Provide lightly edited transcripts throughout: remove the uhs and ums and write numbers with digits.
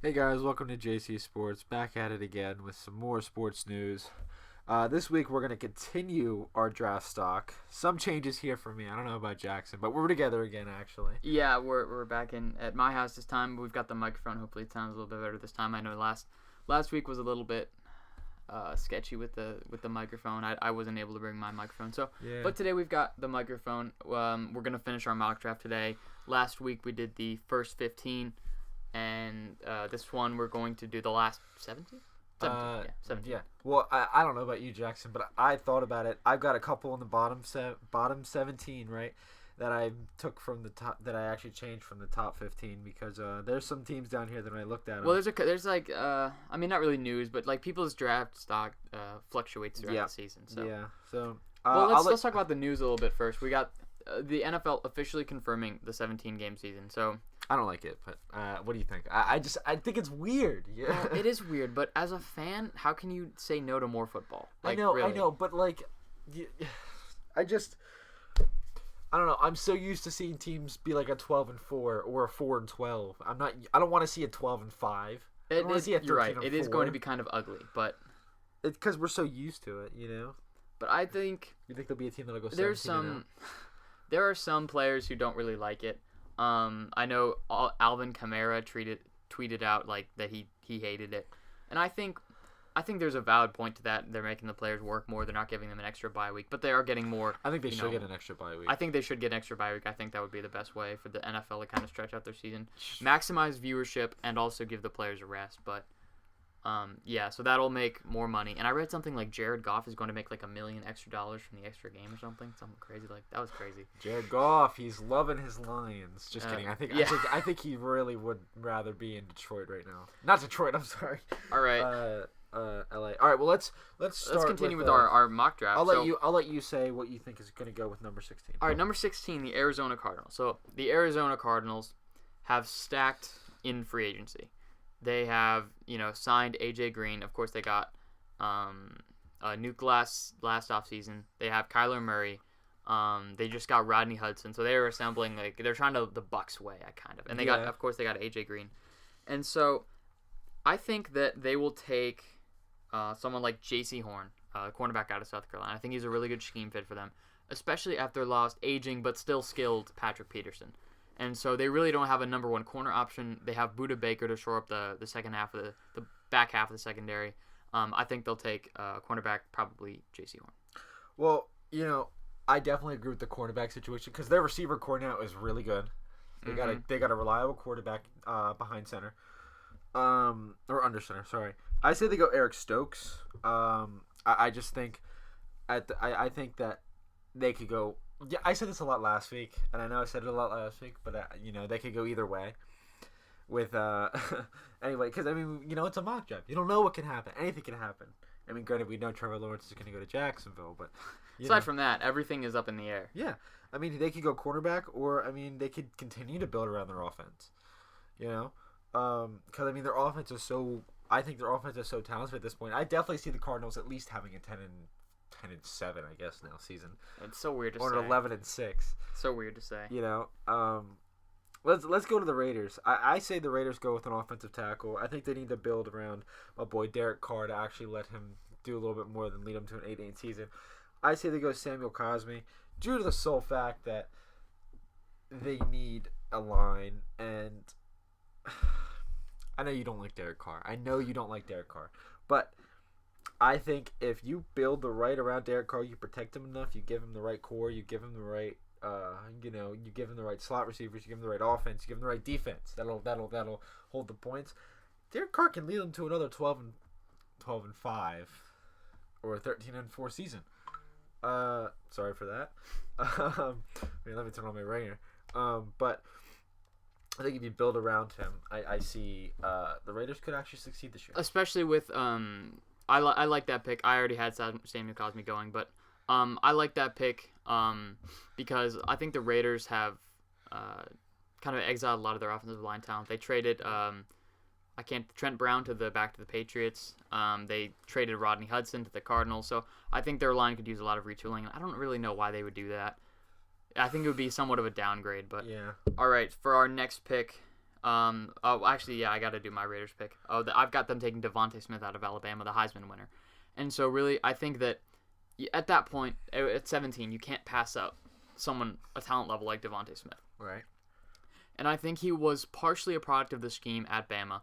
Hey guys, welcome to JC Sports. Back at it again with some more sports news. This week we're going to continue our draft stock. Some changes here for me. I don't know about Jackson, but we're together again actually. Yeah, we're back in at my house this time. We've got the microphone. Hopefully it sounds a little bit better this time. I know last week was a little bit sketchy with the microphone. I wasn't able to bring my microphone. But today we've got the microphone. We're going to finish our mock draft today. Last week we did the first 15. And this one we're going to do the last 17? 17. Yeah. Well, I don't know about you, Jackson, but I thought about it. I've got a couple in the bottom 17, right, that I took from the top, that I actually changed from the top 15 because there's some teams down here that when I looked at them. Well, there's like I mean not really news, but like people's draft stock fluctuates throughout the season. So yeah. So well, let's talk about the news a little bit first. We got the NFL officially confirming the 17-game season. So I don't like it, but what do you think? I think it's weird. Yeah, well, it is weird, but as a fan, how can you say no to more football? Like, I know, but like, I don't know. I'm so used to seeing teams be like a 12-4 or a 4-12. I don't want to see a 12-5. I don't want to see a 13-4. You're right. It is going to be kind of ugly, but it's because we're so used to it, you know. But I think you think there'll be a team that'll go 17-0? There are some players who don't really like it. I know Alvin Kamara tweeted out like that he hated it, and I think there's a valid point to that. They're making the players work more. They're not giving them an extra bye week, but they are getting more. I think they should get an extra bye week. I think they should get an extra bye week. I think that would be the best way for the NFL to kind of stretch out their season, maximize viewership, and also give the players a rest. But yeah, so that'll make more money. And I read something like Jared Goff is going to make like $1 million extra from the extra game or something crazy. Like that was crazy. Jared Goff, he's loving his Lions. Just kidding. I think he really would rather be in Detroit right now. Not Detroit. I'm sorry. All right. LA. All right. Well, let's continue with our mock draft. I'll let you say what you think is going to go with number 16. All right, number 16, the Arizona Cardinals. So the Arizona Cardinals have stacked in free agency. They have, signed A.J. Green. Of course, they got Nuke last offseason. They have Kyler Murray. They just got Rodney Hudson. So they're assembling, they're trying to the Bucs way, kind of. And they got A.J. Green. And so I think that they will take someone like J.C. Horn, cornerback out of South Carolina. I think he's a really good scheme fit for them, especially after lost aging but still skilled Patrick Peterson. And so they really don't have a number one corner option. They have Budda Baker to shore up the second half of the back half of the secondary. I think they'll take cornerback, probably J.C. Horn. Well, I definitely agree with the cornerback situation because their receiver core now is really good. They got a reliable quarterback behind center, or under center. Sorry, I say they go Eric Stokes. I just think I think that they could go. Yeah, I said this a lot last week, and I know I said it a lot last week, but they could go either way. With anyway, because it's a mock draft. You don't know what can happen. Anything can happen. I mean, granted, we know Trevor Lawrence is going to go to Jacksonville, but aside from that, everything is up in the air. Yeah, I mean, they could go quarterback, or they could continue to build around their offense. Because their offense is so. I think their offense is so talented at this point. I definitely see the Cardinals at least having a 10-7, I guess now season. It's so weird to say. Or 11-6. So weird to say. Let's go to the Raiders. I say the Raiders go with an offensive tackle. I think they need to build around my boy Derek Carr to actually let him do a little bit more than lead him to an 8-8 season. I say they go Samuel Cosmi due to the sole fact that they need a line, and I know you don't like Derek Carr. But I think if you build the right around Derek Carr, you protect him enough, you give him the right core, you give him the right, you give him the right slot receivers, you give him the right offense, you give him the right defense. That'll hold the points. Derek Carr can lead them to another 12-5 or a 13-4 season. Sorry for that. Let me turn on my ringer. But I think if you build around him, I see the Raiders could actually succeed this year. Especially with I like that pick. I already had Samuel Cosmi going, but I like that pick because I think the Raiders have kind of exiled a lot of their offensive line talent. They traded Trent Brown back to the Patriots. They traded Rodney Hudson to the Cardinals. So I think their line could use a lot of retooling. I don't really know why they would do that. I think it would be somewhat of a downgrade, but yeah. All right, for our next pick, Oh, actually, yeah, I got to do my Raiders pick. I've got them taking Devontae Smith out of Alabama, the Heisman winner. And so, really, I think that at that point, at 17, you can't pass up a talent level like Devontae Smith. Right. And I think he was partially a product of the scheme at Bama,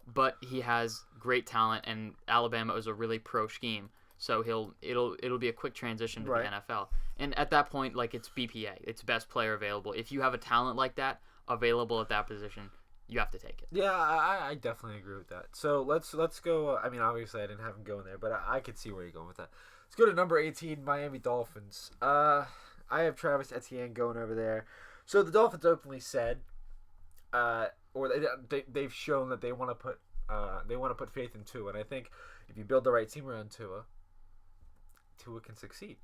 but he has great talent, and Alabama is a really pro scheme. So it'll be a quick transition to the NFL. And at that point, like, it's BPA. It's best player available. If you have a talent like that available at that position, you have to take it. Yeah, I definitely agree with that. So let's go. I mean, obviously I didn't have him going there, but I could see where you're going with that. Let's go to number 18, Miami Dolphins. I have Travis Etienne going over there. So the Dolphins openly said, or they've shown that they want to put faith in Tua, and I think if you build the right team around Tua can succeed.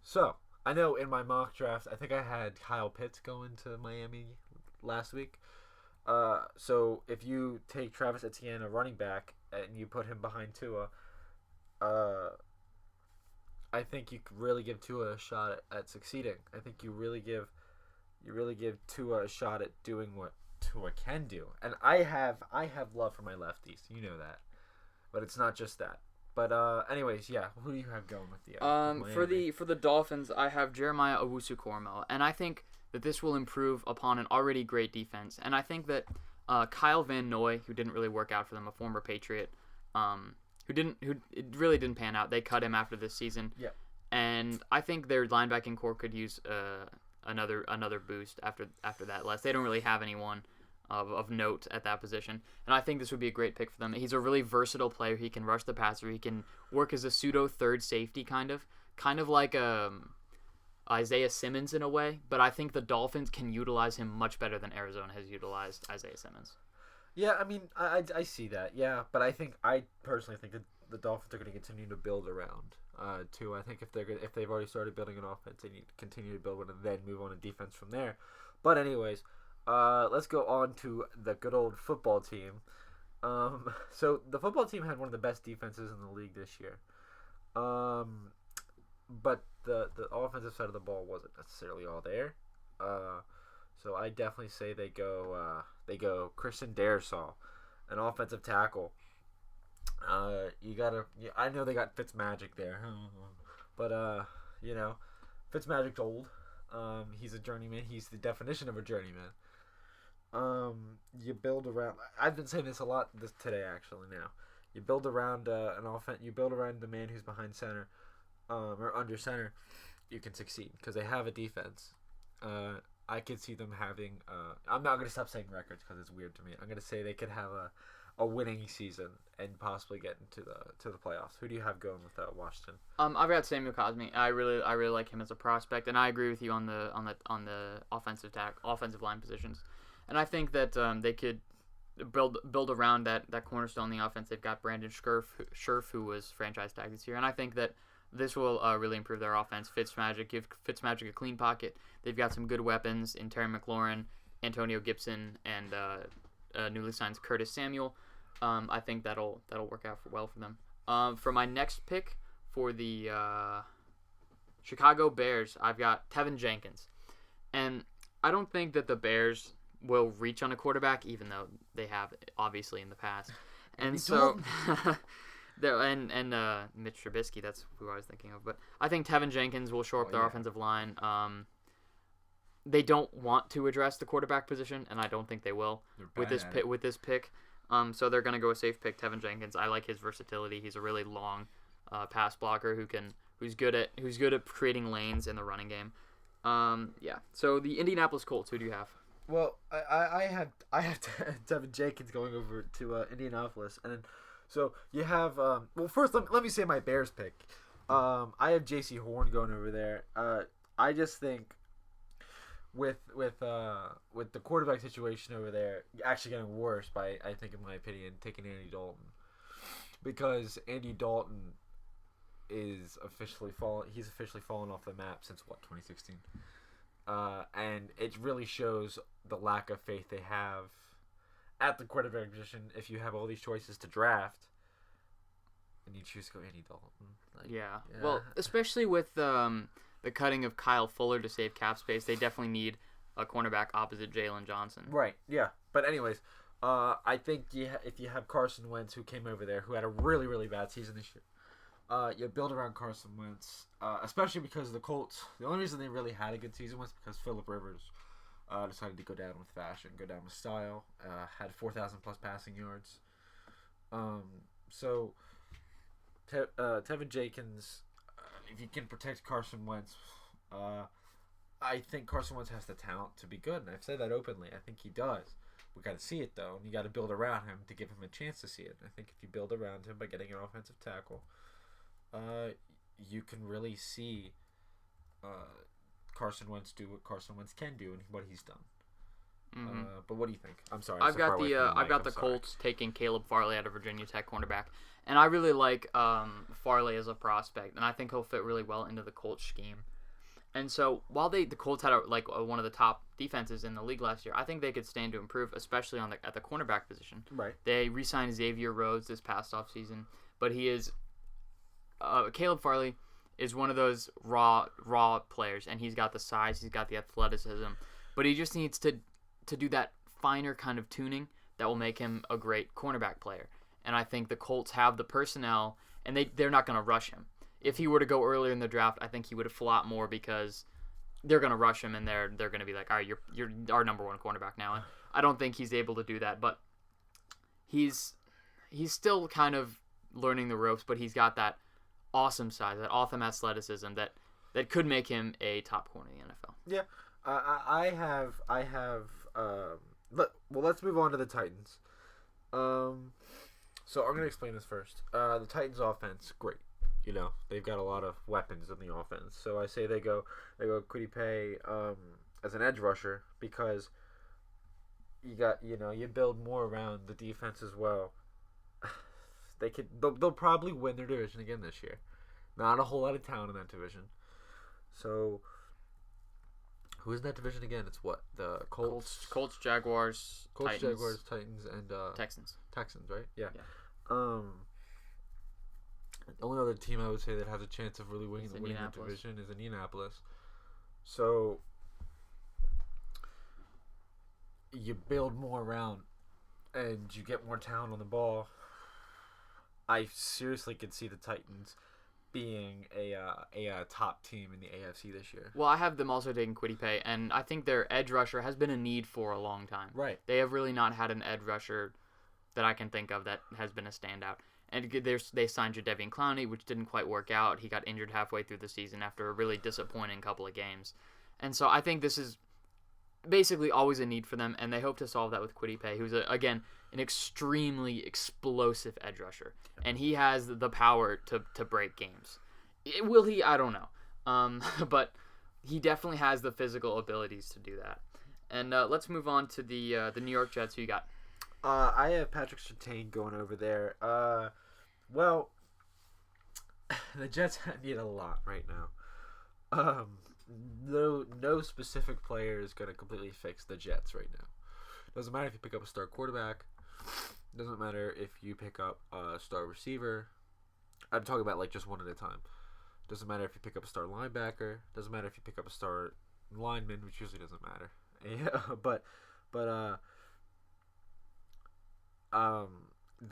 So I know in my mock draft, I think I had Kyle Pitts going to Miami last week. So if you take Travis Etienne, a running back, and you put him behind Tua, I think you could really give Tua a shot at succeeding. I think you really give Tua a shot at doing what Tua can do. And I have love for my lefties, you know that, but it's not just that. But anyways, yeah. Who do you have going with the for the Dolphins? I have Jeremiah Owusu-Koramoah, and I think that this will improve upon an already great defense. And I think that Kyle Van Noy, who didn't really work out for them, a former Patriot, who it really didn't pan out. They cut him after this season. Yeah. And I think their linebacking core could use another boost after that. They don't really have anyone of note at that position, and I think this would be a great pick for them. He's a really versatile player. He can rush the passer. He can work as a pseudo third safety, kind of like Isaiah Simmons in a way. But I think the Dolphins can utilize him much better than Arizona has utilized Isaiah Simmons. Yeah, I mean, I see that. Yeah, but I personally think that the Dolphins are going to continue to build around too. I think if they've already started building an offense, they need to continue to build one and then move on to defense from there. But anyways, let's go on to the good old football team. So the football team had one of the best defenses in the league this year. But the offensive side of the ball wasn't necessarily all there. So I definitely say they go Christian Darrisaw, an offensive tackle. I know they got Fitzmagic there, but Fitzmagic's old. He's a journeyman. He's the definition of a journeyman. You build around. I've been saying this a lot today actually. Now you build around an offense. You build around the man who's behind center, or under center. You can succeed because they have a defense. I could see them having. I'm not gonna stop saying records because it's weird to me. I'm gonna say they could have a winning season and possibly get into the playoffs. Who do you have going with Washington? I've got Samuel Cosmi. I really like him as a prospect, and I agree with you on the offensive line positions. And I think that they could build around that cornerstone in the offense. They've got Brandon Scherf, who was franchise tagged this year, and I think that this will really improve their offense. Give Fitzmagic a clean pocket. They've got some good weapons in Terry McLaurin, Antonio Gibson, and newly signed Curtis Samuel. I think that'll work out well for them. For my next pick for the Chicago Bears, I've got Tevin Jenkins, and I don't think that the Bears will reach on a quarterback, even though they have obviously in the past. And so, and Mitch Trubisky, that's who I was thinking of. But I think Tevin Jenkins will shore up their offensive line. They don't want to address the quarterback position, and I don't think they will with this pick. So they're gonna go a safe pick, Tevin Jenkins. I like his versatility. He's a really long pass blocker who's good at creating lanes in the running game. Yeah. So the Indianapolis Colts. Who do you have? Well, I have Tevin Jenkins going over to Indianapolis, and so you have first let me say my Bears pick. I have J.C. Horn going over there. I just think with the quarterback situation over there actually getting worse by, I think in my opinion, taking Andy Dalton, because Andy Dalton is officially fallen off the map since 2016. And it really shows the lack of faith they have at the quarterback position. If you have all these choices to draft, and you choose to go Andy Dalton, yeah. Well, especially with the cutting of Kyle Fuller to save cap space, they definitely need a cornerback opposite Jalen Johnson. Right. Yeah. But anyways, I think if you have Carson Wentz, who came over there, who had a really, really bad season this year, you build around Carson Wentz, especially because the Colts, the only reason they really had a good season was because Phillip Rivers decided to go down with fashion, go down with style, had 4,000 plus passing yards. So Tevin Jenkins, if you can protect Carson Wentz, I think Carson Wentz has the talent to be good, and I've said that openly. I think he does. We got to see it though, and you got to build around him to give him a chance to see it. And I think if you build around him by getting an offensive tackle, you can really see Carson Wentz do what Carson Wentz can do and what he's done. Mm-hmm. But what do you think? I'm sorry. I've got the Colts taking Caleb Farley out of Virginia Tech cornerback, and I really like Farley as a prospect, and I think he'll fit really well into the Colts scheme. And so while the Colts had one of the top defenses in the league last year, I think they could stand to improve, especially at the cornerback position. Right. They re-signed Xavier Rhodes this past offseason, but he is Caleb Farley is one of those raw players, and he's got the size, he's got the athleticism, but he just needs to do that finer kind of tuning that will make him a great cornerback player. And I think the Colts have the personnel, and they're not going to rush him. If he were to go earlier in the draft, I think he would flop more because they're going to rush him, and they're going to be like, all right, you're our number one cornerback now. And I don't think he's able to do that, but he's still kind of learning the ropes, but he's got that awesome size, that awesome athleticism that could make him a top corner in the NFL. Yeah, I have. Let's move on to the Titans. So I'm gonna explain this first. The Titans' offense, great. You know, they've got a lot of weapons in the offense. So I say they go Kwity Paye as an edge rusher because you build more around the defense as well. They'll probably win their division again this year. Not a whole lot of talent in that division. So who is in that division again? It's what? The Colts, Jaguars, Titans. Jaguars, Titans, and Texans. Texans, right? Yeah. The only other team I would say that has a chance of really winning the division is Indianapolis. So you build more around, and you get more talent on the ball. I seriously could see the Titans being a top team in the AFC this year. Well, I have them also taking Kwity Paye, and I think their edge rusher has been a need for a long time. Right. They have really not had an edge rusher that I can think of that has been a standout. And they signed Jadeveon Clowney, which didn't quite work out. He got injured halfway through the season after a really disappointing couple of games. And so I think this is basically always a need for them, and they hope to solve that with Kwity Paye, who's, again, an extremely explosive edge rusher. And he has the power to break games. Will he? I don't know. But he definitely has the physical abilities to do that. And let's move on to the New York Jets. Who you got? I have Patrick Surtain going over there. Well, the Jets need a lot right now. No specific player is going to completely fix the Jets right now. Doesn't matter if you pick up a star quarterback. Doesn't matter if you pick up a star receiver. I'm talking about like just one at a time. Doesn't matter if you pick up a star linebacker. Doesn't matter if you pick up a star lineman, which usually doesn't matter. Yeah, but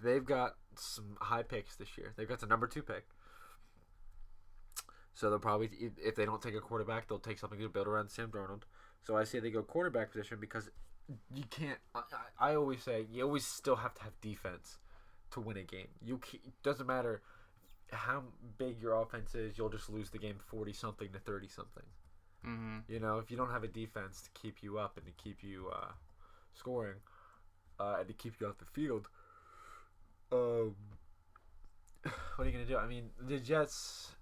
they've got some high picks this year. They've got the number 2 pick. So they'll probably, if they don't take a quarterback, they'll take something to build around Sam Darnold. So I say they go quarterback position because you can't. I always say you always still have to have defense to win a game. It doesn't matter how big your offense is. You'll just lose the game 40-something to 30-something. Mm-hmm. You know, if you don't have a defense to keep you up and to keep you scoring and to keep you off the field, what are you gonna do? I mean, the Jets,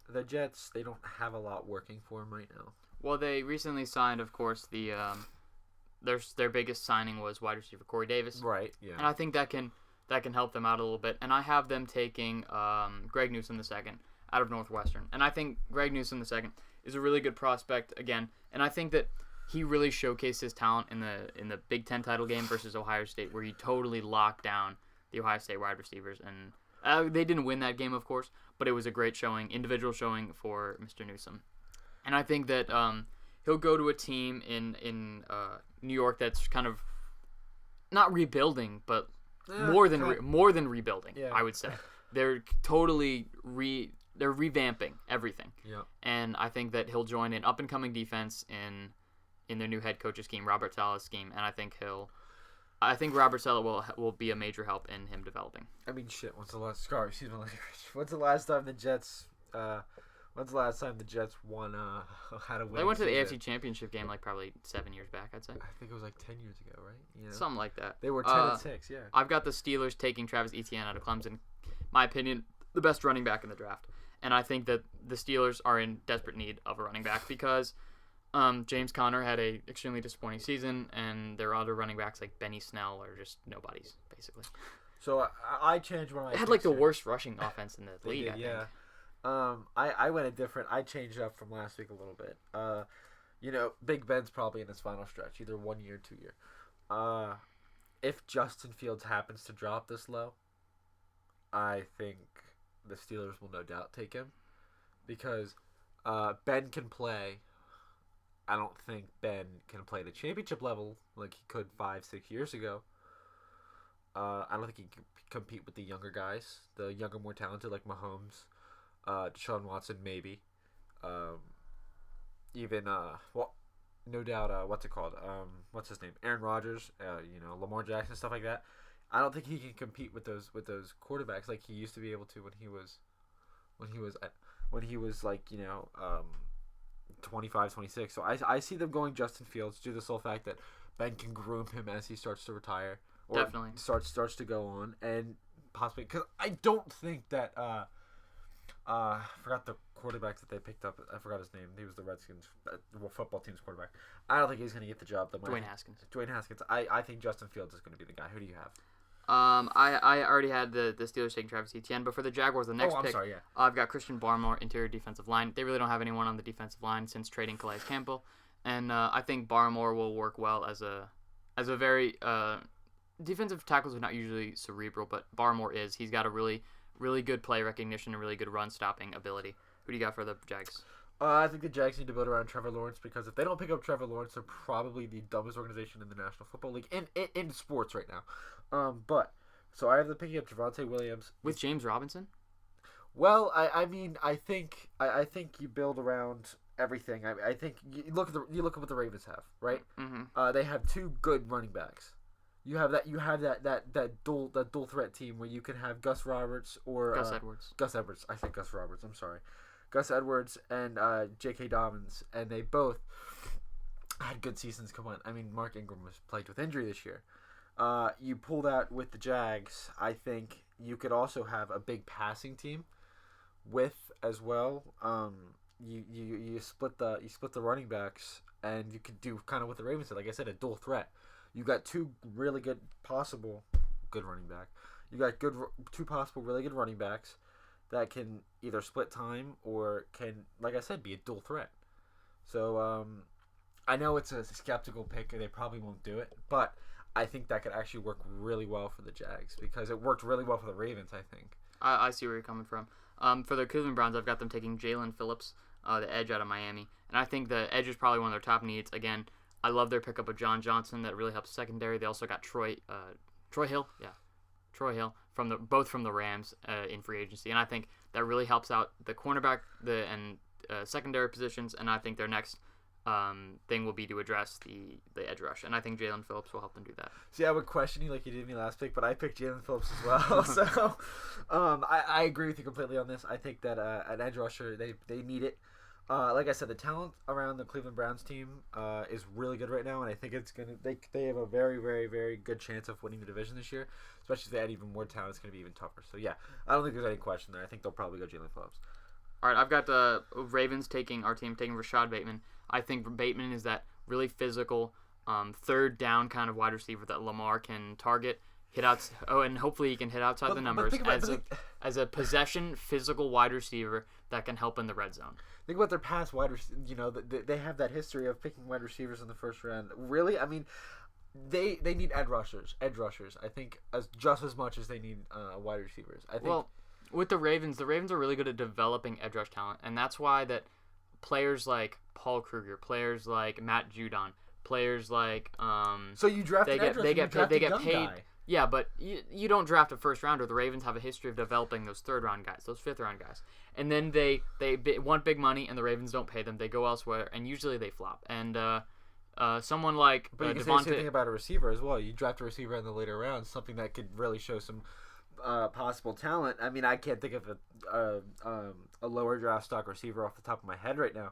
they don't have a lot working for them right now. Well, they recently signed, of course, their biggest signing was wide receiver Corey Davis. Right. Yeah. And I think that can help them out a little bit. And I have them taking Greg Newsome II out of Northwestern. And I think Greg Newsome II is a really good prospect again. And I think that he really showcased his talent in the Big Ten title game versus Ohio State, where he totally locked down the Ohio State wide receivers. And they didn't win that game, of course, but it was a great showing, individual showing for Mr. Newsome. And I think that he'll go to a team in New York that's kind of not rebuilding, but Yeah, more than rebuilding. Yeah. I would say they're totally they're revamping everything. Yeah. And I think that he'll join an up and coming defense in their new head coach's scheme, Robert Saleh's scheme, and I think Robert Saleh will be a major help in him developing. I mean, shit. When's the last time the Jets? When's the last time the Jets won? Had a win? They went to the season? AFC Championship game like probably 7 years back, I'd say. I think it was like 10 years ago, right? You know? Something like that. They were 10-6. Yeah. I've got the Steelers taking Travis Etienne out of Clemson. My opinion, the best running back in the draft, and I think that the Steelers are in desperate need of a running back because James Conner had a extremely disappointing season, and their other running backs like Benny Snell are just nobodies basically. So I changed one of my. They had like the worst rushing offense in the league. Did, I yeah. think. I went a different. I changed it up from last week a little bit. Big Ben's probably in his final stretch, either 1 year, 2 year. If Justin Fields happens to drop this low, I think the Steelers will no doubt take him because Ben can play. I don't think Ben can play the championship level like he could 5-6 years ago. I don't think he can compete with the younger guys, the younger, more talented like Mahomes. Deshaun Watson, maybe. No doubt, what's it called? What's his name? Aaron Rodgers, Lamar Jackson, stuff like that. I don't think he can compete with those quarterbacks like he used to be able to when he was like, 25, 26. So I see them going Justin Fields due to the sole fact that Ben can groom him as he starts to retire or Definitely starts to go on, and possibly because I don't think that I forgot the quarterbacks that they picked up. I forgot his name. He was the Redskins football team's quarterback. I don't think he's going to get the job. Dwayne Haskins. I think Justin Fields is going to be the guy. Who do you have? I already had the Steelers taking Travis Etienne, but for the Jaguars, the next pick, I've got Christian Barmore, interior defensive line. They really don't have anyone on the defensive line since trading Calais Campbell, and I think Barmore will work well as a very defensive tackles are not usually cerebral, but Barmore is. He's got a really good play recognition and really good run stopping ability. Who do you got for the Jags? I think the Jags need to build around Trevor Lawrence because if they don't pick up Trevor Lawrence, they're probably the dumbest organization in the National Football League in sports right now. So I have them picking up Javonte Williams with James Robinson. Well, I think you build around everything. I think you look at what the Ravens have, right? Mm-hmm. They have two good running backs. You have that dual threat team where you can have Gus Roberts or Gus Edwards. Gus Edwards. I said Gus Roberts. I'm sorry. Gus Edwards and J.K. Dobbins, and they both had good seasons. Come on, I mean Mark Ingram was plagued with injury this year. You pull that with the Jags. I think you could also have a big passing team with as well. You split the running backs, and you could do kind of what the Ravens did. Like I said, a dual threat. You got two really good running back. You got two possible really good running backs that can either split time or can, like I said, be a dual threat. So I know it's a skeptical pick, and they probably won't do it, but I think that could actually work really well for the Jags because it worked really well for the Ravens, I think. I see where you're coming from. For the Cleveland Browns, I've got them taking Jalen Phillips, the edge out of Miami, and I think the edge is probably one of their top needs. Again, I love their pickup of John Johnson. That really helps secondary. They also got Troy Hill, both from the Rams in free agency, and I think that really helps out the cornerback and secondary positions. And I think their next thing will be to address the edge rush, and I think Jalen Phillips will help them do that. See, I would question you like you did me last pick, but I picked Jalen Phillips as well. So I agree with you completely on this. I think that an edge rusher they need it. Like I said, the talent around the Cleveland Browns team is really good right now, and I think it's gonna they have a very, very, very good chance of winning the division this year. Especially if they add even more talent, it's gonna be even tougher. So yeah, I don't think there's any question there. I think they'll probably go Jalen Phillips. All right, I've got the Ravens taking Rashad Bateman. I think Bateman is that really physical third down kind of wide receiver that Lamar can target, hit out. And hopefully he can hit outside the numbers as a possession physical wide receiver that can help in the red zone. Think about their past wide receivers. They have that history of picking wide receivers in the first round. Really, I mean, they need edge rushers. I think just as much as they need wide receivers. I think. Well, with the Ravens are really good at developing edge rush talent, and that's why that players like Paul Kruger, players like Matt Judon, players like So you draft they an get edge rusher, they you get draft they a get young paid. guy. Yeah, but you don't draft a first rounder. The Ravens have a history of developing those third round guys, those fifth round guys, and then they want big money, and the Ravens don't pay them. They go elsewhere, and usually they flop. And someone like But you can say the same thing about a receiver as well. You draft a receiver in the later rounds, something that could really show some possible talent. I mean, I can't think of a lower draft stock receiver off the top of my head right now.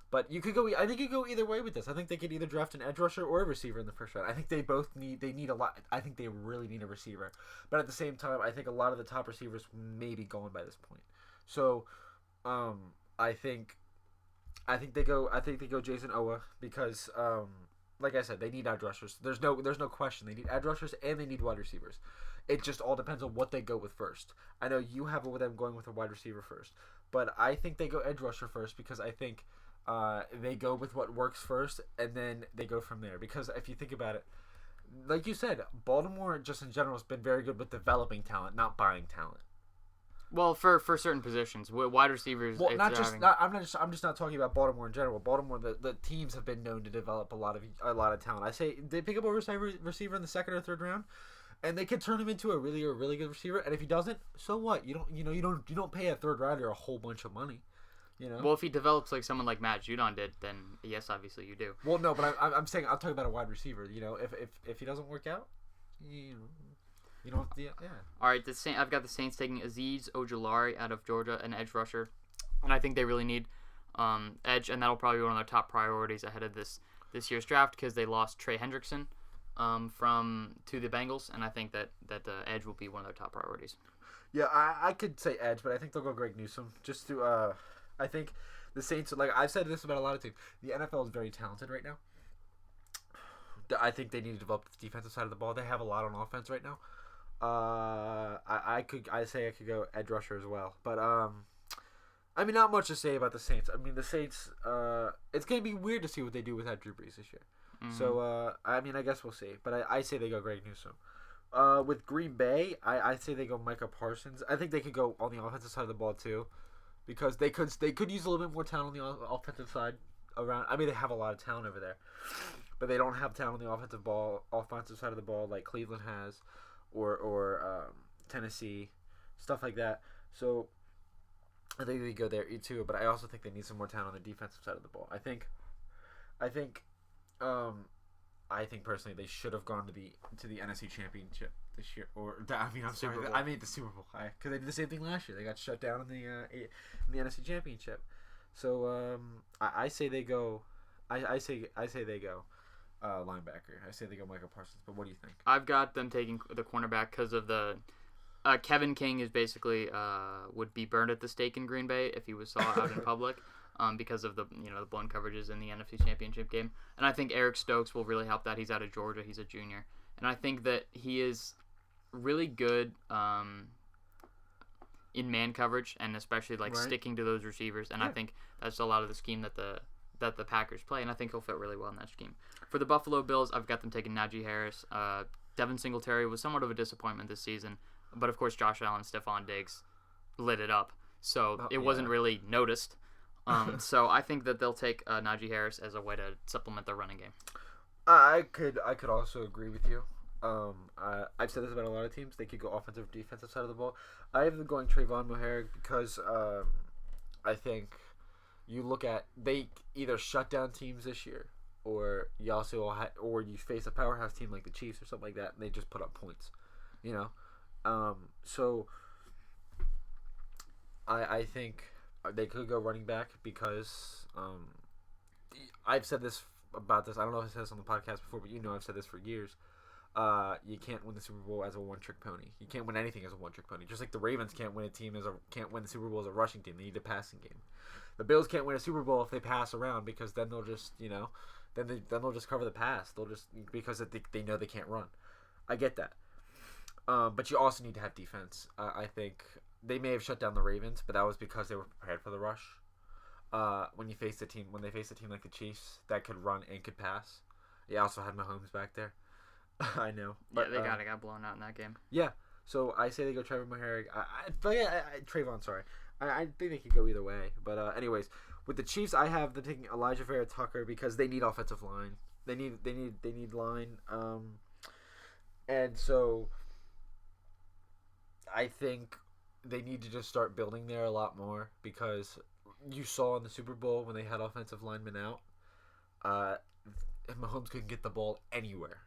But you could go. I think you go either way with this. I think they could either draft an edge rusher or a receiver in the first round. I think they both need. They need a lot. I think they really need a receiver. But at the same time, I think a lot of the top receivers may be gone by this point. So, I think they go. I think they go Jason Owa because, like I said, they need edge rushers. There's no question. They need edge rushers and they need wide receivers. It just all depends on what they go with first. I know you have them going with a wide receiver first, but I think they go edge rusher first because I think. They go with what works first, and then they go from there. Because if you think about it, like you said, Baltimore just in general has been very good with developing talent, not buying talent. Well, for certain positions, wide receivers. Well, I'm just not talking about Baltimore in general. Baltimore, the teams have been known to develop a lot of talent. I say they pick up a receiver in the second or third round, and they can turn him into a really good receiver. And if he doesn't, so what? You don't pay a third rounder a whole bunch of money. You know? Well, if he develops like someone like Matt Judon did, then yes, obviously you do. Well, no, but I'm saying I'm talking about a wide receiver. You know, if he doesn't work out, you don't have to. Yeah. All right, I've got the Saints taking Azeez Ojulari out of Georgia, an edge rusher, and I think they really need edge, and that'll probably be one of their top priorities ahead of this year's draft because they lost Trey Hendrickson to the Bengals, and I think that edge will be one of their top priorities. Yeah, I could say edge, but I think they'll go Greg Newsome just to. I think the Saints, like I've said this about a lot of teams, the NFL is very talented right now. I think they need to develop the defensive side of the ball. They have a lot on offense right now. I could go edge rusher as well, but I mean not much to say about the Saints. I mean the Saints, it's gonna be weird to see what they do without Drew Brees this year. Mm-hmm. So I mean I guess we'll see, but I say they go Greg Newsome. With Green Bay, I say they go Micah Parsons. I think they could go on the offensive side of the ball too. Because they could use a little bit more talent on the offensive side around. I mean, they have a lot of talent over there, but they don't have talent on the offensive side of the ball like Cleveland has, or Tennessee, stuff like that. So I think they go there too. But I also think they need some more talent on the defensive side of the ball. I think personally they should have gone to the NFC Championship this year, I made the Super Bowl because they did the same thing last year. They got shut down in the NFC Championship. So I say they go. I say they go linebacker. I say they go Michael Parsons. But what do you think? I've got them taking the cornerback because of the Kevin King is basically would be burned at the stake in Green Bay if he was saw out in public. Because of the blown coverages in the NFC Championship game, and I think Eric Stokes will really help that. He's out of Georgia. He's a junior, and I think that he is really good in man coverage and especially sticking to those receivers. And I think that's a lot of the scheme that the Packers play, and I think he'll fit really well in that scheme. For the Buffalo Bills, I've got them taking Najee Harris. Devin Singletary was somewhat of a disappointment this season, but of course Josh Allen, Stephon Diggs lit it up, so it wasn't really noticed. So I think that they'll take Najee Harris as a way to supplement their running game. I could also agree with you. I've said this about a lot of teams. They could go offensive, defensive side of the ball. I have them going Trayvon Moehrig because I think you look at they either shut down teams this year, or you also or you face a powerhouse team like the Chiefs or something like that, and they just put up points. So I think they could go running back because I've said this about this. I don't know if I said this on the podcast before, but I've said this for years. You can't win the Super Bowl as a one-trick pony. You can't win anything as a one-trick pony. Just like the Ravens can't win the Super Bowl as a rushing team. They need a passing game. The Bills can't win a Super Bowl if they pass around because then they'll just then they'll just cover the pass. They'll just because they know they can't run. I get that. But you also need to have defense. I think they may have shut down the Ravens, but that was because they were prepared for the rush. When they faced a team like the Chiefs that could run and could pass, you also had Mahomes back there. I know, but they got blown out in that game. Yeah, so I say they go Trevor Moehrig. Trayvon. Sorry, I think they could go either way. But anyways, with the Chiefs, I have them taking Elijah Vera Tucker because they need offensive line. They need line. And so I think they need to just start building there a lot more, because you saw in the Super Bowl when they had offensive linemen out, Mahomes couldn't get the ball anywhere.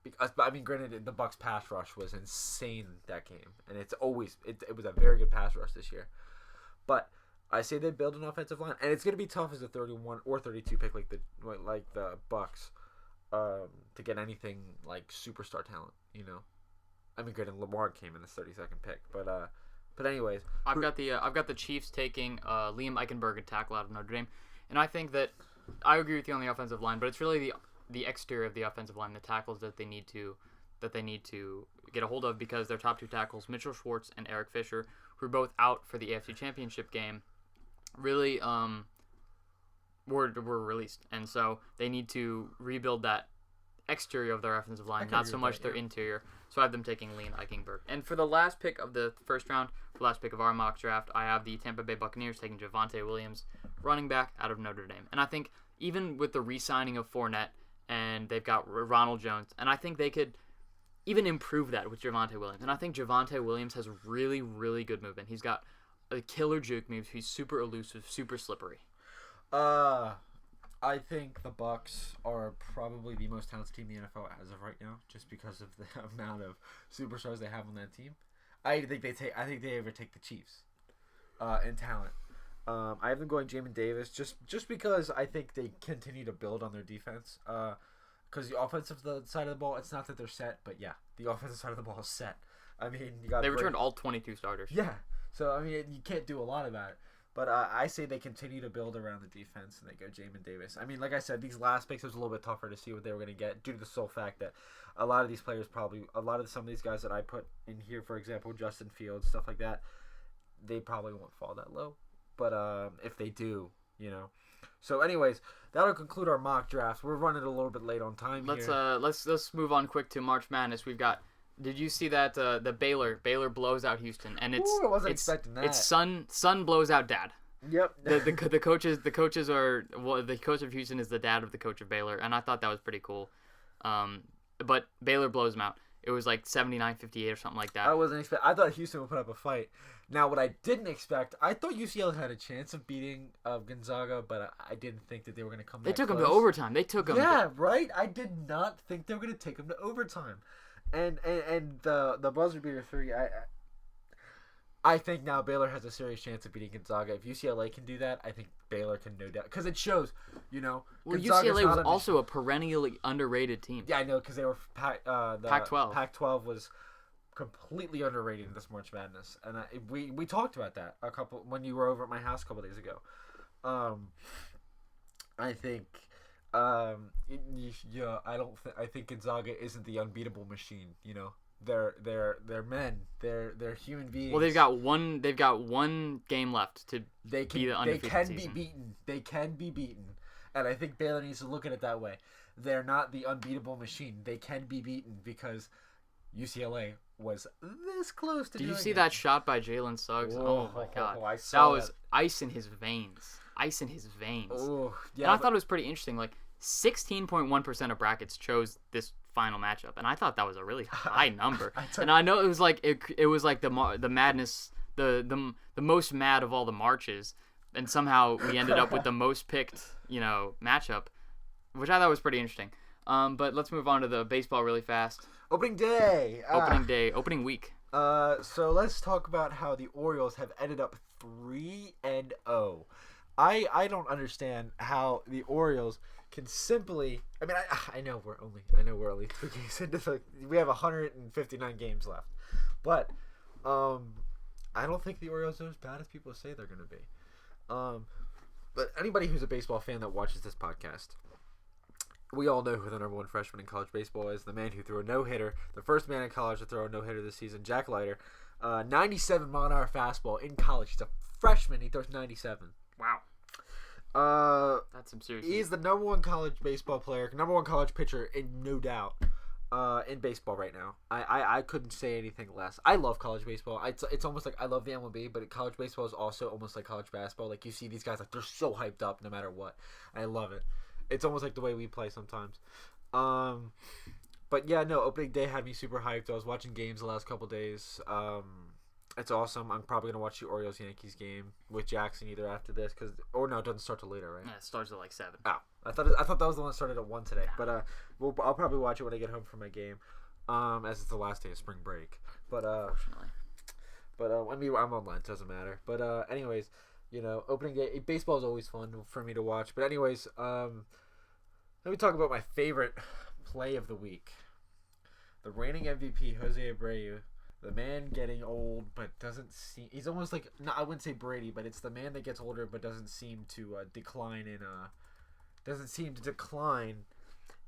Because, I mean, granted, the Bucs pass rush was insane that game, and it was a very good pass rush this year. But I say they build an offensive line, and it's going to be tough as a 31 or 32 pick like the Bucs to get anything like superstar talent. I mean, granted, Lamar came in the 32nd pick, but anyways, I've got the Chiefs taking Liam Eichenberg, a tackle out of Notre Dame, and I think that I agree with you on the offensive line, but it's really the exterior of the offensive line, the tackles that they need to get a hold of, because their top two tackles, Mitchell Schwartz and Eric Fisher, who are both out for the AFC Championship game, really were released, and so they need to rebuild that exterior of their offensive line, not so much their interior. So I have them taking Liam Eichenberg. And for the last pick of the first round, for the last pick of our mock draft, I have the Tampa Bay Buccaneers taking Javonte Williams, running back out of Notre Dame. And I think even with the re-signing of Fournette, and they've got Ronald Jones, and I think they could even improve that with Javonte Williams. And I think Javonte Williams has really, really good movement. He's got a killer juke moves. He's super elusive, super slippery. I think the Bucs are probably the most talented team in the NFL as of right now, just because of the amount of superstars they have on that team. I think they overtake the Chiefs in talent. I have them going Jamin Davis just because I think they continue to build on their defense. Because the offensive side of the ball, it's not that they're set, but yeah, the offensive side of the ball is set. I mean, they returned all 22 starters. Yeah, so I mean, you can't do a lot about it. But I say they continue to build around the defense, and they go Jamin Davis. I mean, like I said, these last picks, it was a little bit tougher to see what they were going to get, due to the sole fact that a lot of these players some of these guys that I put in here, for example, Justin Fields, stuff like that, they probably won't fall that low. But if they do, So anyways, that'll conclude our mock drafts. We're running a little bit late on time here. Let's move on quick to March Madness. We've got. Did you see that the Baylor blows out Houston, and I wasn't expecting that. It's son blows out dad. Yep. the coaches are the coach of Houston is the dad of the coach of Baylor, and I thought that was pretty cool. But Baylor blows them out. It was like 79-58 or something like that. I thought Houston would put up a fight. Now, what I didn't expect, I thought UCLA had a chance of beating Gonzaga, but I didn't think that they were going to come back. They took them to overtime. Yeah, right. I did not think they were going to take them to overtime. And the buzzer beater 3, I think now Baylor has a serious chance of beating Gonzaga. If UCLA can do that, I think Baylor can, no doubt, because it shows, Well, UCLA was also a perennially underrated team. Yeah, I know, because they were Pac-12. Pac-12 was completely underrated in this March Madness, and we talked about that when you were over at my house a couple days ago. I think. I think Gonzaga isn't the unbeatable machine. They're men. They're human beings. Well, they've got one game left to be the undefeated season. They can be beaten, and I think Baylor needs to look at it that way. They're not the unbeatable machine. They can be beaten because UCLA was this close to. Did you see that shot by Jalen Suggs? Oh my God, that was ice in his veins. Oh, yeah. And I thought it was pretty interesting. Like 16.1% of brackets chose this final matchup, and I thought that was a really high number. And I know it was like the madness, the most mad of all the marches, and somehow we ended up with the most picked matchup, which I thought was pretty interesting. But let's move on to the baseball really fast. Opening day. Opening week. So let's talk about how the Orioles have ended up 3-0. I don't understand how the Orioles can simply. I mean, I know we're only 3 games into we have 159 games left, but I don't think the Orioles are as bad as people say they're going to be. But anybody who's a baseball fan that watches this podcast, we all know who the number one freshman in college baseball is. The man who threw a no-hitter, the first man in college to throw a no-hitter this season, Jack Leiter. 97 mile-an-hour fastball in college. He's a freshman. He throws 97. Wow. That's some serious. He's the number one college baseball player, number one college pitcher, no doubt, in baseball right now. I couldn't say anything less. I love college baseball. It's almost like I love the MLB, but college baseball is also almost like college basketball. Like you see these guys, like they're so hyped up no matter what. I love it. It's almost like the way we play sometimes. But yeah, no, opening day had me super hyped. I was watching games the last couple days. It's awesome. I'm probably gonna watch the Orioles Yankees game with Jackson either after this, or no, it doesn't start till later, right? Yeah, it starts at like 7. Oh, I thought that was the one that started at 1 today. But I'll probably watch it when I get home from my game. As it's the last day of spring break. But Unfortunately. I mean, I'm online, so it doesn't matter. But anyways, opening day baseball is always fun for me to watch. But anyways, let me talk about my favorite play of the week. The reigning MVP Jose Abreu, the man getting old but doesn't seem. He's almost like, no, I wouldn't say Brady, but it's the man that gets older but doesn't seem to decline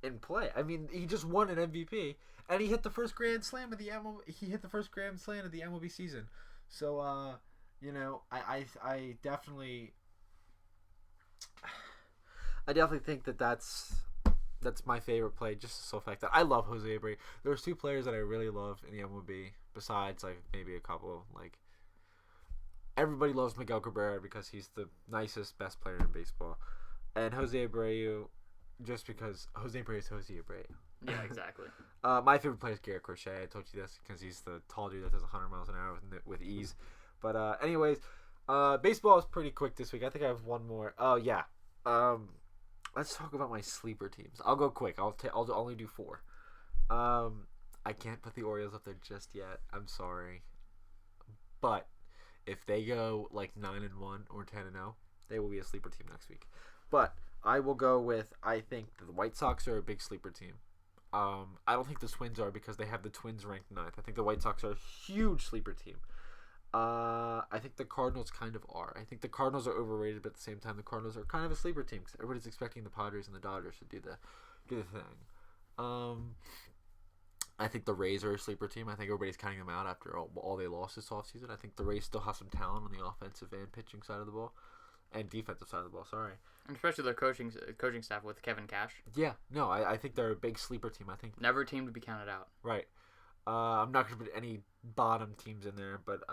in play. I mean, he just won an MVP and he hit the first Grand Slam of the MLB season. So I definitely think that's my favorite play, just the fact that I love Jose Abreu. There's 2 players that I really love in the MLB, besides like maybe a couple. Like, everybody loves Miguel Cabrera because he's the nicest, best player in baseball, and Jose Abreu, just because Jose Abreu is Jose Abreu. Yeah, exactly. My favorite player is Garrett Crochet. I told you this because he's the tall dude that does 100 miles an hour with ease. But anyways, baseball is pretty quick this week. I think I have one more. Oh yeah. Let's talk about my sleeper teams. I'll go quick. I'll only do 4. I can't put the Orioles up there just yet. I'm sorry, but if they go like 9-1 or 10-0, they will be a sleeper team next week. But I will go with, I think the White Sox are a big sleeper team. I don't think the Twins are because they have the Twins ranked 9th. I think the White Sox are a huge sleeper team. I think the Cardinals kind of are. I think the Cardinals are overrated, but at the same time, the Cardinals are kind of a sleeper team because everybody's expecting the Padres and the Dodgers to do the thing. I think the Rays are a sleeper team. I think everybody's counting them out after all they lost this offseason. I think the Rays still have some talent on the offensive and pitching side of the ball. And defensive side of the ball, sorry. And especially their coaching staff with Kevin Cash. Yeah, no, I think they're a big sleeper team. I think never a team to be counted out. Right. I'm not going to put any bottom teams in there, but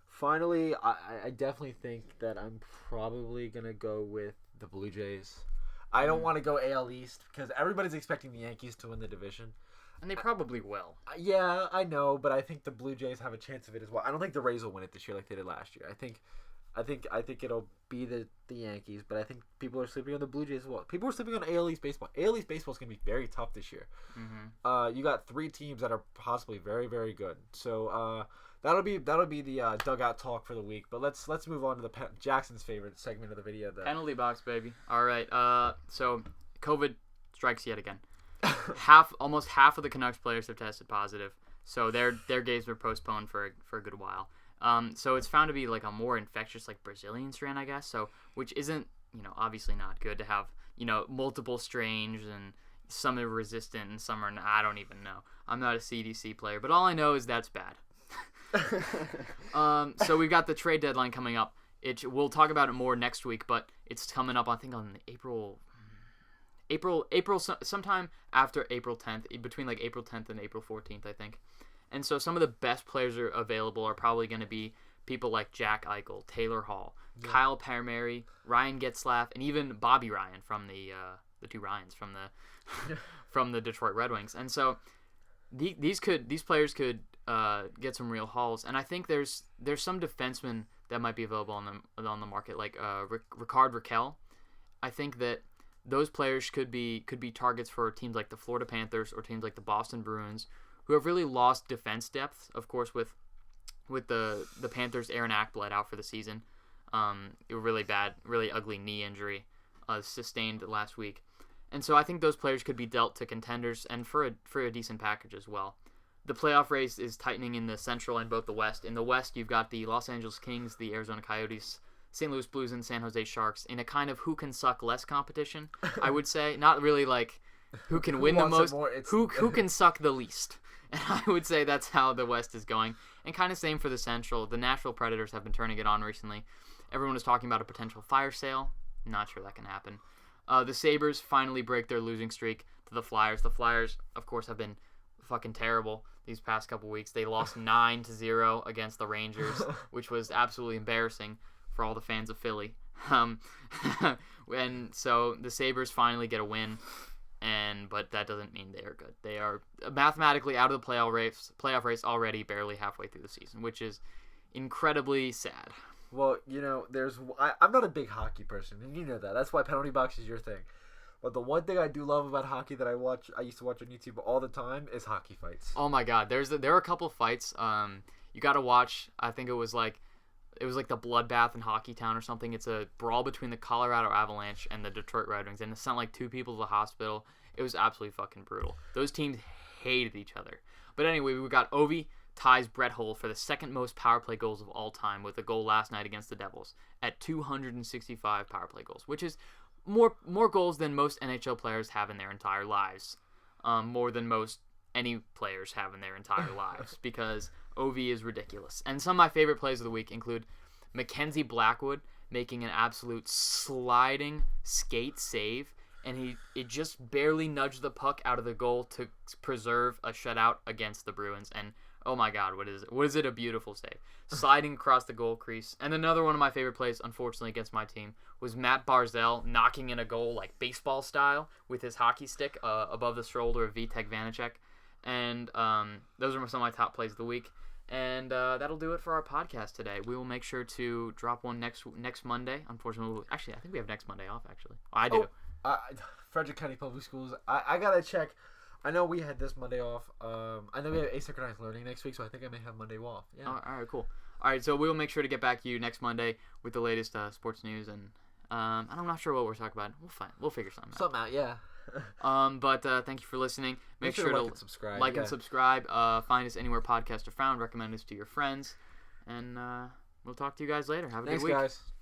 finally, I definitely think that I'm probably going to go with the Blue Jays. I don't want to go AL East because everybody's expecting the Yankees to win the division. And they probably will. Yeah, I know, but I think the Blue Jays have a chance of it as well. I don't think the Rays will win it this year like they did last year. I think it'll be the Yankees, but I think people are sleeping on the Blue Jays as well. People are sleeping on AL East baseball. AL East baseball is going to be very tough this year. Mm-hmm. You got 3 teams that are possibly very, very good. So that'll be the Dugout Talk for the week. But let's move on to the Jackson's favorite segment of the video. Penalty box, baby. All right. So COVID strikes yet again. Almost half of the Canucks players have tested positive. So their games were postponed for a good while. So it's found to be like a more infectious like Brazilian strain, I guess. So which isn't, obviously not good to have, multiple strains and some are resistant and some are not. I don't even know. I'm not a CDC player, but all I know is that's bad. So we've got the trade deadline coming up. We'll talk about it more next week, but it's coming up I think on April sometime after April 10th, between like April 10th and April 14th, I think. And so some of the best players are available are probably going to be people like Jack Eichel, Taylor Hall, Kyle Palmieri, Ryan Getzlaf, and even Bobby Ryan from the 2 Ryans from the Detroit Red Wings. And so these players could get some real hauls. And I think there's some defensemen that might be available on the market, like Ricard Raquel. I think that those players could be targets for teams like the Florida Panthers or teams like the Boston Bruins, who have really lost defense depth. Of course, with the Panthers, Aaron Ackblad out for the season. A really bad, really ugly knee injury sustained last week. And so I think those players could be dealt to contenders and for a decent package as well. The playoff race is tightening in the Central and both the West. In the West, you've got the Los Angeles Kings, the Arizona Coyotes, St. Louis Blues, and San Jose Sharks in a kind of who can suck less competition, I would say. Not really like who can win the most, who can suck the least. And I would say that's how the West is going. And kind of same for the Central. The Nashville Predators have been turning it on recently. Everyone is talking about a potential fire sale. Not sure that can happen. The Sabres finally break their losing streak to the Flyers. The Flyers, of course, have been fucking terrible these past couple weeks. They lost 9-0 against the Rangers, which was absolutely embarrassing for all the fans of Philly. And so the Sabres finally get a win, but that doesn't mean they are good. They are mathematically out of the playoff race already, barely halfway through the season, which is incredibly sad. Well, I'm not a big hockey person, and you know that. That's why penalty box is your thing. But the one thing I do love about hockey that I used to watch on YouTube all the time, is hockey fights. Oh my God, there are a couple fights. You got to watch. I think it was like the bloodbath in Hockeytown or something. It's a brawl between the Colorado Avalanche and the Detroit Red Wings, and it sent like 2 people to the hospital. It was absolutely fucking brutal. Those teams hated each other. But anyway, we got Ovi ties Brett Hull for the second most power play goals of all time with a goal last night against the Devils at 265 power play goals, which is more goals than most NHL players have in their entire lives. More than most any players have in their entire lives, because Ovi is ridiculous. And some of my favorite plays of the week include Mackenzie Blackwood making an absolute sliding skate save, and it just barely nudged the puck out of the goal to preserve a shutout against the Bruins. And oh my God, what is it? Was it a beautiful save? Sliding across the goal crease. And another one of my favorite plays, unfortunately, against my team was Matt Barzal knocking in a goal like baseball style with his hockey stick above the shoulder of Vitek Vanacek. And those are some of my top plays of the week. And that'll do it for our podcast today. We will make sure to drop one next Monday. Unfortunately, I think we have next Monday off, actually. I do. Frederick County Public Schools. I got to check. I know we had this Monday off. I know we have asynchronized learning next week, so I think I may have Monday off. Yeah. All right, cool. All right, so we'll make sure to get back to you next Monday with the latest sports news, and I'm not sure what we're talking about. We'll figure something out. Something out, yeah. But thank you for listening. Make sure to like and subscribe. And subscribe. Find us anywhere podcasts are found. Recommend us to your friends, and we'll talk to you guys later. Have a good week. Thanks, guys.